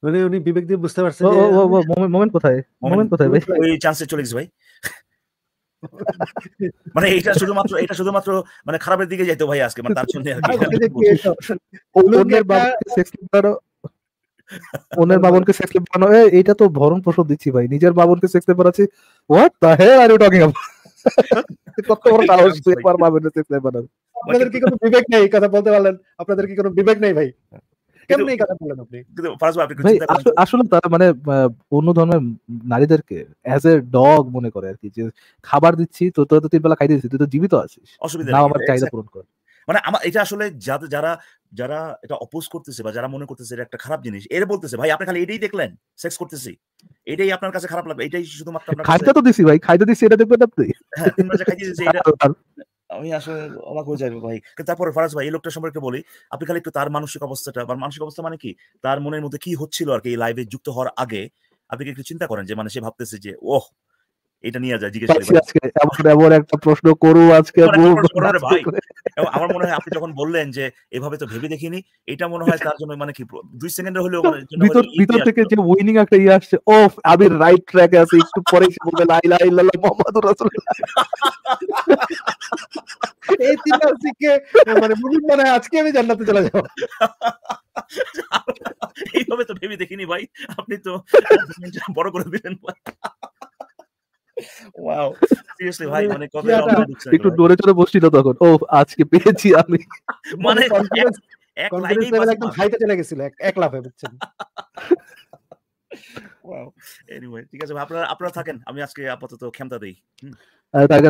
মানে উনি বিবেক দিয়ে বুঝতে পারছে ও যে ও ও মোমেন্ট কোথায়? মোমেন্ট কোথায় ভাই? ওই চান্সে চলে গেছে ভাই। মানে এটা শুধুমাত্র মানে খারাপের দিকে যাইতো ভাই আজকে, মানে তার জন্য আর কি। অন্যের বাবাকে সেক্স বানানো, অন্যের বাবনকে সেক্স বানানো, এইটা তো ভরণ পোষণ দিচ্ছি ভাই, নিজের বাবনকে সেক্স বানাচ্ছি। What the hell are you talking about? কত বড় সাহস তুই আমার বাবনকে সেক্স বানানো? আপনাদের কি কোনো বিবেক নেই? এই কথা বলতে পারলেন? আপনাদের কি কোনো বিবেক নেই ভাই? কেমনে এই কথা বললেন আপনি? কিন্তু ফারাজ ভাই আপনি একটু ভাই চিন্তা করেন তো। আসলে তারা মানে অন্য ধর্মের নারীদেরকে অ্যাজ এ ডগ মনে করে আর কি, যে খাবার দিচ্ছি তো তোরা তো 3 বেলা খাইতে দিচ্ছি, তুই তো জীবিত আছিস, অসুবিধা নাও নেই। আমার চাহিদা পূরণ কর। মানে আমার এটা আসলে যারা এটা অপোজ করতেছে বা যারা মনে করতেছে এটা একটা খারাপ জিনিস, এর বলতেছে ভাই আপনি খালি এটাই দেখলেন, সেক্স করতেছি, এটাই আপনার কাছে খারাপ লাগবে, এটাই শুধুমাত্র আপনার কাছে। খাইতে তো দিছি ভাই, খাইতে দিছি, এটা দেখবেন আপনি? হ্যাঁ 3 মাস খাইতে দিয়েছে এটা। আমি আসলে অবাক হয়ে যাই ভাই। কিন্তু তারপরে ফারাজ ভাই এই লোকটা সম্পর্কে বলি, আপনি খালি একটু তার মানসিক অবস্থাটা, বা মানসিক অবস্থা মানে কি, তার মনের মধ্যে কি হচ্ছিল আর কি এই লাইভে যুক্ত হওয়ার আগে, আপনি কি একটু চিন্তা করেন যে মানে সে ভাবতেছে যে ওহ এটা নিয়ে যায় জিজ্ঞেস করি ভাই। আজকে এমন একটা প্রশ্ন করু আজকে ভাই এবং আমার মনে হয় আপনি যখন বললেন যে এভাবে তো ভেবে দেখিনি, এটা মনে হয় তার জন্য মানে কি 2 সেকেন্ডের হলেও মানে জন্য ভিতর থেকে যে উইনিং একটা ইয়ে আসছে, ওফ আমি রাইট ট্র্যাকে আছি, একটু পরে সে বলবে লা ইলাহা ইল্লাল্লাহ মুহাম্মাদুর রাসূলুল্লাহ। এই তিনটা শিখে মানে মুমিন মানে আজকে আমি জান্নাতে চলে যাব। এইভাবে তো ভেবে দেখিনি ভাই, আপনি তো বড় করে দিলেন। ওয়াও সিরিয়াসলি ভাই মানে কত একটু নড়ে চড়ে বসছিল তখন, ও আজকে পেয়েছি আমি, মানে এক কনফিডেন্স লাইনেই লেভেল একদম হাইতে চলে গেছিল এক লাফে, বুঝছেন? ওয়াও এনিওয়ে ঠিক আছে ভাই, আপনারা থাকেন, আমি আজকে আপাতত ক্ষমতা দেই। থাকেন।